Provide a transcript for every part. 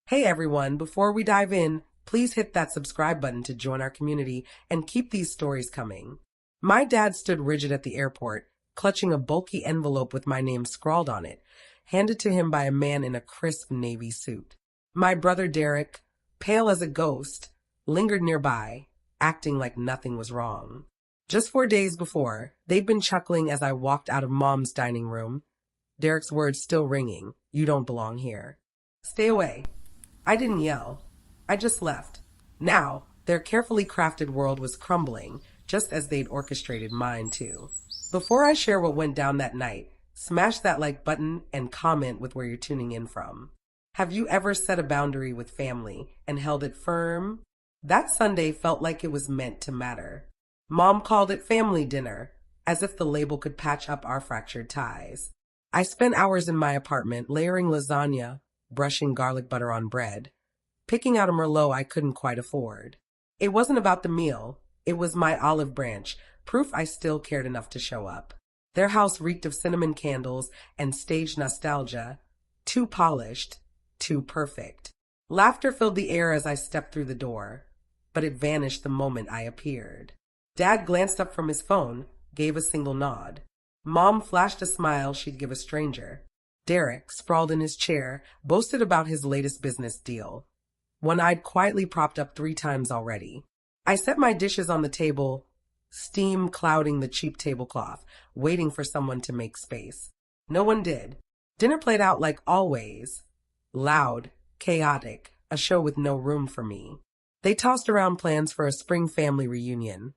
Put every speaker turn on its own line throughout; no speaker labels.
Hey everyone, before we dive in, please hit that subscribe button to join our community and keep these stories coming. My dad stood rigid at the airport, clutching a bulky envelope with my name scrawled on it, handed to him by a man in a crisp navy suit. My brother Derek, pale as a ghost, lingered nearby, acting like nothing was wrong. Just 4 days before, they'd been chuckling as I walked out of Mom's dining room, Derek's words still ringing, "You don't belong here." "Stay away." I didn't yell. I just left. Now, their carefully crafted world was crumbling, just as they'd orchestrated mine too. Before I share what went down that night, smash that like button and comment with where you're tuning in from. Have you ever set a boundary with family and held it firm? That Sunday felt like it was meant to matter. Mom called it family dinner, as if the label could patch up our fractured ties. I spent hours in my apartment layering lasagna, brushing garlic butter on bread, picking out a Merlot I couldn't quite afford. It wasn't about the meal, it was my olive branch, proof I still cared enough to show up. Their house reeked of cinnamon candles and staged nostalgia, too polished, too perfect. Laughter filled the air as I stepped through the door, but it vanished the moment I appeared. Dad glanced up from his phone, gave a single nod. Mom flashed a smile she'd give a stranger. Derek, sprawled in his chair, boasted about his latest business deal, one I'd quietly propped up 3 times already. I set my dishes on the table, steam clouding the cheap tablecloth, waiting for someone to make space. No one did. Dinner played out like always. Loud, chaotic, a show with no room for me. They tossed around plans for a spring family reunion,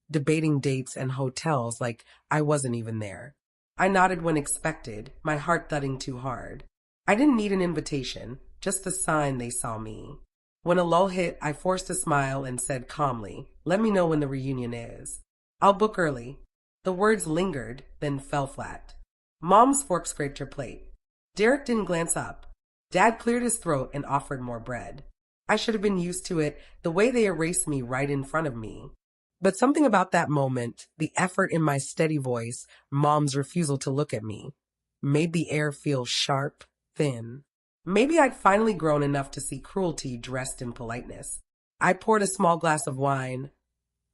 debating dates and hotels like I wasn't even there. I nodded when expected, my heart thudding too hard. I didn't need an invitation, just a sign they saw me. When a lull hit, I forced a smile and said calmly, "Let me know when the reunion is. I'll book early." The words lingered, then fell flat. Mom's fork scraped her plate. Derek didn't glance up. Dad cleared his throat and offered more bread. I should have been used to it, the way they erased me right in front of me. But something about that moment, the effort in my steady voice, Mom's refusal to look at me, made the air feel sharp, thin. Maybe I'd finally grown enough to see cruelty dressed in politeness. I poured a small glass of wine,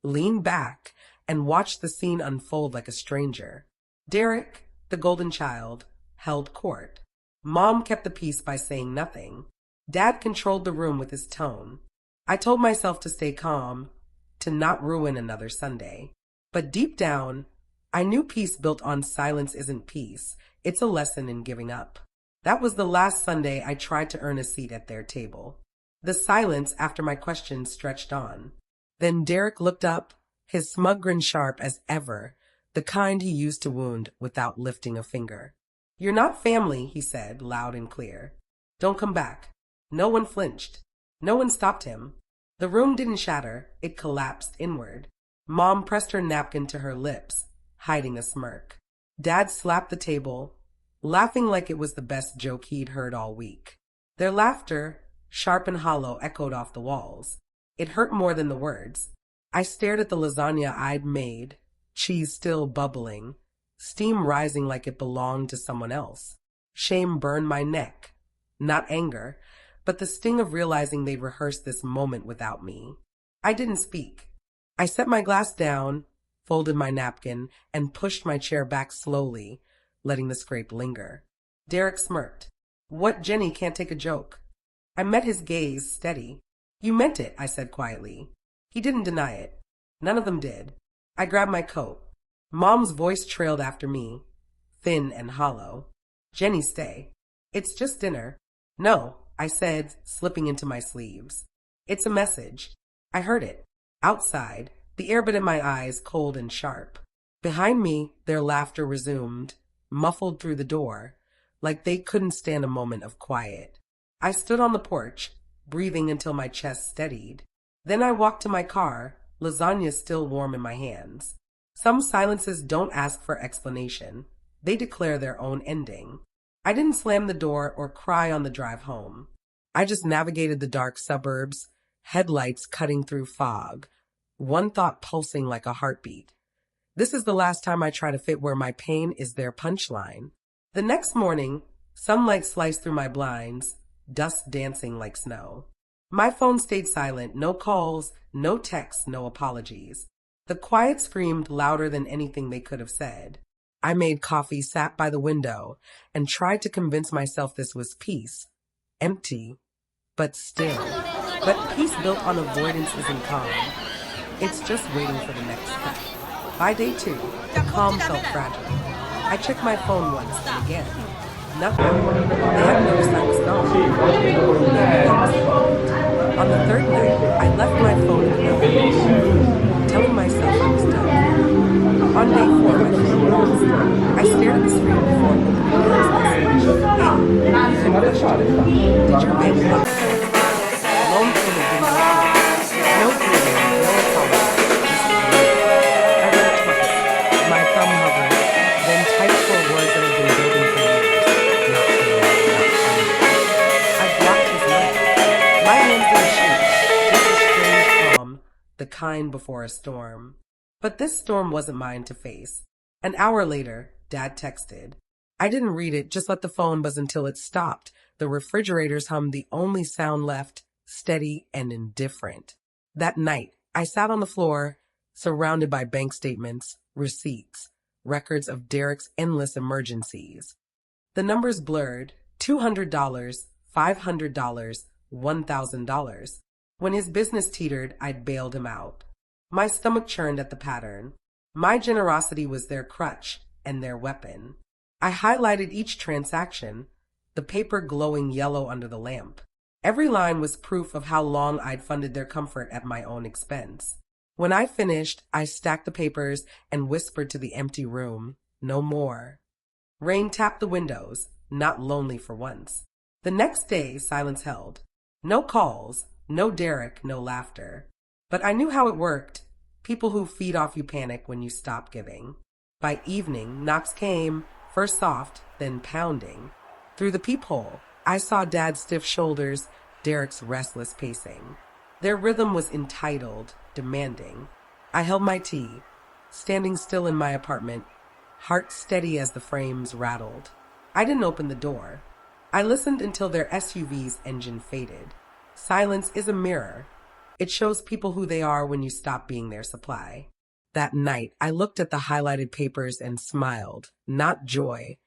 leaned back, and watched the scene unfold like a stranger. Derek, the golden child, held court. Mom kept the peace by saying nothing. Dad controlled the room with his tone. I told myself to stay calm, to not ruin another Sunday. But deep down, I knew peace built on silence isn't peace. It's a lesson in giving up. That was the last Sunday I tried to earn a seat at their table. The silence after my questions stretched on. Then Derek looked up, his smug grin sharp as ever, the kind he used to wound without lifting a finger. "You're not family," he said, loud and clear. "Don't come back." No one flinched. No one stopped him. The room didn't shatter, it collapsed inward. Mom pressed her napkin to her lips, hiding a smirk. Dad slapped the table, laughing like it was the best joke he'd heard all week. Their laughter, sharp and hollow, echoed off the walls. It hurt more than the words. I stared at the lasagna I'd made, cheese still bubbling, steam rising like it belonged to someone else. Shame burned my neck, not anger, but the sting of realizing they'd rehearsed this moment without me. I didn't speak. I set my glass down, folded my napkin, and pushed my chair back slowly, letting the scrape linger. Derek smirked. "What, Jenny can't take a joke?" I met his gaze, steady. "You meant it," I said quietly. He didn't deny it. None of them did. I grabbed my coat. Mom's voice trailed after me, thin and hollow. "Jenny, stay. It's just dinner." "No," I said, slipping into my sleeves. "It's a message." I heard it. Outside, the air bit in my eyes, cold and sharp. Behind me, their laughter resumed, muffled through the door, like they couldn't stand a moment of quiet. I stood on the porch, breathing until my chest steadied. Then I walked to my car, lasagna still warm in my hands. Some silences don't ask for explanation. They declare their own ending. I didn't slam the door or cry on the drive home. I just navigated the dark suburbs, headlights cutting through fog, one thought pulsing like a heartbeat. This is the last time I try to fit where my pain is their punchline. The next morning, sunlight sliced through my blinds, dust dancing like snow. My phone stayed silent, no calls, no texts, no apologies. The quiet screamed louder than anything they could have said. I made coffee, sat by the window, and tried to convince myself this was peace. Empty, but still. But peace built on avoidance isn't calm. It's just waiting for the next step. By day 2, the calm felt fragile. I checked my phone once and again. Nothing. They hadn't noticed I was gone. On the third night, I left my phone in the middle, telling myself I was done. On day 4, my phone buzzed. I stared at the screen before opening the message. Hey, did your bank lock? Loan payment didn't go through. No greeting, no apology, just delete. I read it twice. My thumb hovered, then typed for words that had been building for years. Not today, not funny. I blocked his number. My hands didn't shake, just a strange calm, the kind before a storm. But this storm wasn't mine to face. An hour later, Dad texted. I didn't read it, just let the phone buzz until it stopped. The refrigerators hummed, the only sound left, steady and indifferent. That night, I sat on the floor, surrounded by bank statements, receipts, records of Derek's endless emergencies. The numbers blurred, $200, $500, $1,000. When his business teetered, I'd bailed him out. My stomach churned at the pattern. My generosity was their crutch and their weapon. I highlighted each transaction, the paper glowing yellow under the lamp. Every line was proof of how long I'd funded their comfort at my own expense. When I finished, I stacked the papers and whispered to the empty room, no more. Rain tapped the windows, not lonely for once. The next day, silence held. No calls, no Derek, no laughter. But I knew how it worked. People who feed off you panic when you stop giving. By evening, knocks came, first soft, then pounding. Through the peephole, I saw Dad's stiff shoulders, Derek's restless pacing. Their rhythm was entitled, demanding. I held my tea, standing still in my apartment, heart steady as the frames rattled. I didn't open the door. I listened until their SUV's engine faded. Silence is a mirror. It shows people who they are when you stop being their supply. That night, I looked at the highlighted papers and smiled, not joy,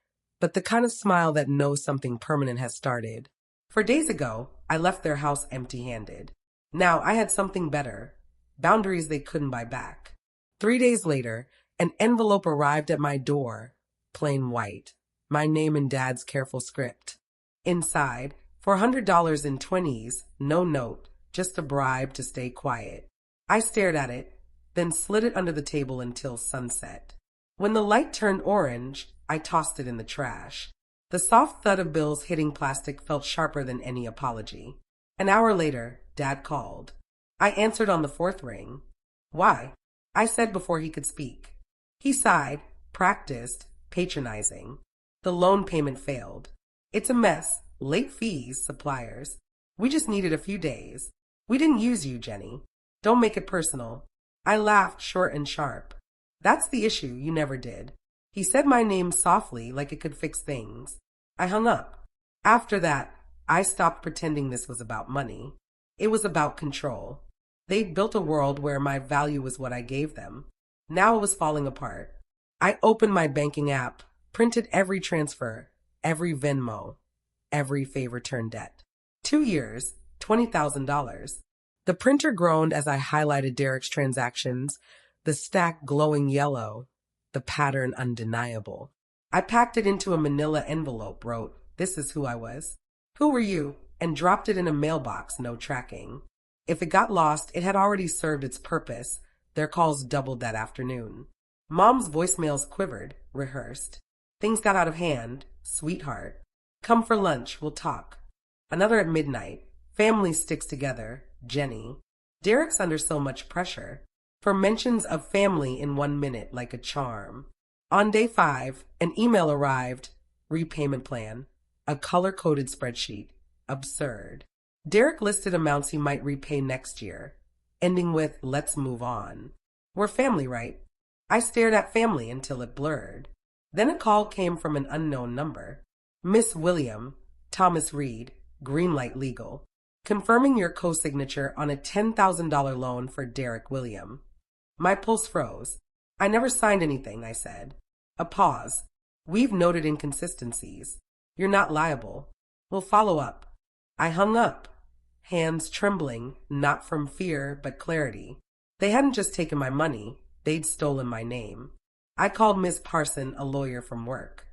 but the kind of smile that knows something permanent has started. For days ago, I left their house empty-handed. Now I had something better, boundaries they couldn't buy back. 3 days later, an envelope arrived at my door, plain white, my name in Dad's careful script. Inside, $400 in 20s, no note, just a bribe to stay quiet. I stared at it, then slid it under the table until sunset. When the light turned orange, I tossed it in the trash. The soft thud of bills hitting plastic felt sharper than any apology. An hour later, Dad called. I answered on the 4th ring. Why? I said before he could speak. He sighed, practiced, patronizing. The loan payment failed. It's a mess, late fees, suppliers. We just needed a few days. We didn't use you, Jenny. Don't make it personal. I laughed short and sharp. That's the issue, you never did. He said my name softly, like it could fix things. I hung up. After that, I stopped pretending this was about money. It was about control. They'd built a world where my value was what I gave them. Now it was falling apart. I opened my banking app, printed every transfer, every Venmo, every favor turned debt. 2 years, $20,000. The printer groaned as I highlighted Derek's transactions, the stack glowing yellow, the pattern undeniable. I packed it into a manila envelope, wrote, "This is who I was. Who were you?" and dropped it in a mailbox, no tracking. If it got lost, it had already served its purpose. Their calls doubled that afternoon. Mom's voicemails quivered, rehearsed. Things got out of hand. Sweetheart. Come for lunch, we'll talk. Another at midnight. Family sticks together. Jenny. Derek's under so much pressure. For mentions of family in 1 minute like a charm. On day 5, an email arrived. Repayment plan. A color-coded spreadsheet. Absurd. Derek listed amounts he might repay next year, ending with, "Let's move on." We're family, right? I stared at family until it blurred. Then a call came from an unknown number. Miss William, Thomas Reed, Greenlight Legal. Confirming your co-signature on a $10,000 loan for Derek William. My pulse froze. I never signed anything, I said. A pause. We've noted inconsistencies. You're not liable. We'll follow up. I hung up, hands trembling, not from fear, but clarity. They hadn't just taken my money, they'd stolen my name. I called Miss Parson, a lawyer from work.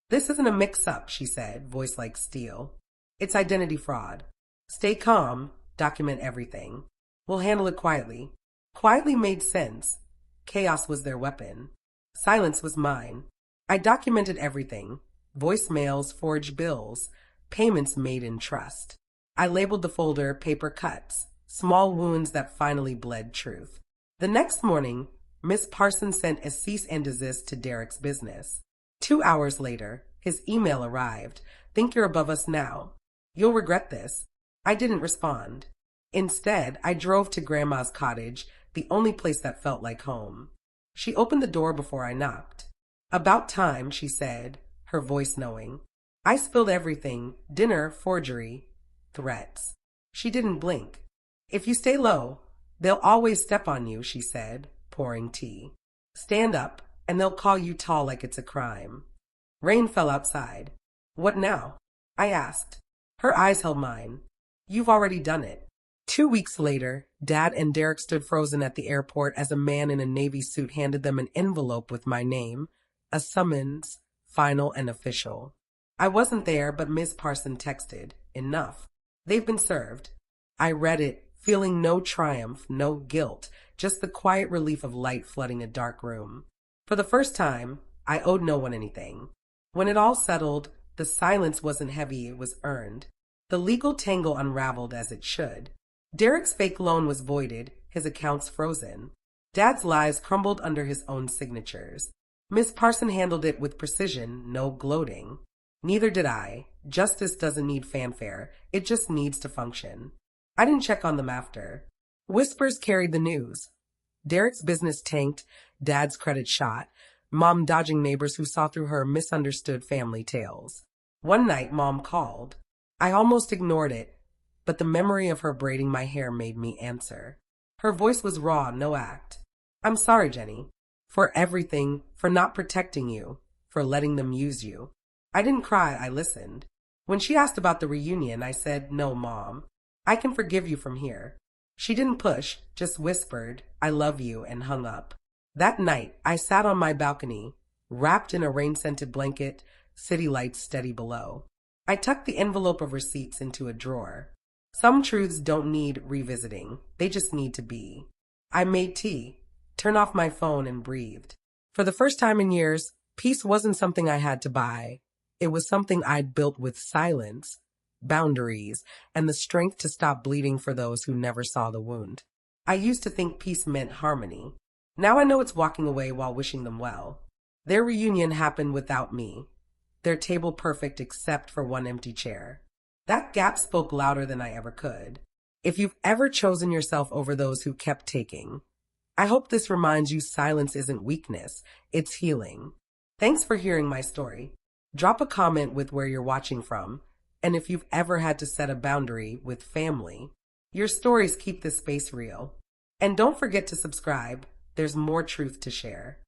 This isn't a mix-up, she said, voice like steel. It's identity fraud. Stay calm, document everything. We'll handle it quietly. Quietly made sense. Chaos was their weapon. Silence was mine. I documented everything. Voicemails, forged bills, payments made in trust. I labeled the folder paper cuts, small wounds that finally bled truth. The next morning, Miss Parson sent a cease and desist to Derek's business. 2 hours later, his email arrived. Think you're above us now. You'll regret this. I didn't respond. Instead, I drove to Grandma's cottage, the only place that felt like home. She opened the door before I knocked. About time, she said, her voice knowing. I spilled everything, dinner, forgery, threats. She didn't blink. If you stay low, they'll always step on you, she said, pouring tea. Stand up, and they'll call you tall like it's a crime. Rain fell outside. What now? I asked. Her eyes held mine. You've already done it. 2 weeks later, Dad and Derek stood frozen at the airport as a man in a Navy suit handed them an envelope with my name, a summons, final and official. I wasn't there, but Miss Parson texted, enough. They've been served. I read it, feeling no triumph, no guilt, just the quiet relief of light flooding a dark room. For the first time, I owed no one anything. When it all settled, the silence wasn't heavy, it was earned. The legal tangle unraveled as it should. Derek's fake loan was voided, his accounts frozen. Dad's lies crumbled under his own signatures. Miss Parson handled it with precision, no gloating. Neither did I. Justice doesn't need fanfare, it just needs to function. I didn't check on them after. Whispers carried the news. Derek's business tanked, Dad's credit shot, Mom dodging neighbors who saw through her misunderstood family tales. One night, Mom called. I almost ignored it, but the memory of her braiding my hair made me answer. Her voice was raw, no act. I'm sorry, Jenny. For everything, for not protecting you, for letting them use you. I didn't cry, I listened. When she asked about the reunion, I said, no, Mom. I can forgive you from here. She didn't push, just whispered, I love you, and hung up. That night, I sat on my balcony, wrapped in a rain-scented blanket, city lights steady below. I tucked the envelope of receipts into a drawer. Some truths don't need revisiting, they just need to be. I made tea, turned off my phone, and breathed. For the first time in years, peace wasn't something I had to buy. It was something I'd built with silence, boundaries, and the strength to stop bleeding for those who never saw the wound. I used to think peace meant harmony. Now I know it's walking away while wishing them well. Their reunion happened without me. Their table perfect except for one empty chair. That gap spoke louder than I ever could. If you've ever chosen yourself over those who kept taking, I hope this reminds you silence isn't weakness, it's healing. Thanks for hearing my story. Drop a comment with where you're watching from, and if you've ever had to set a boundary with family. Your stories keep this space real. And don't forget to subscribe. There's more truth to share.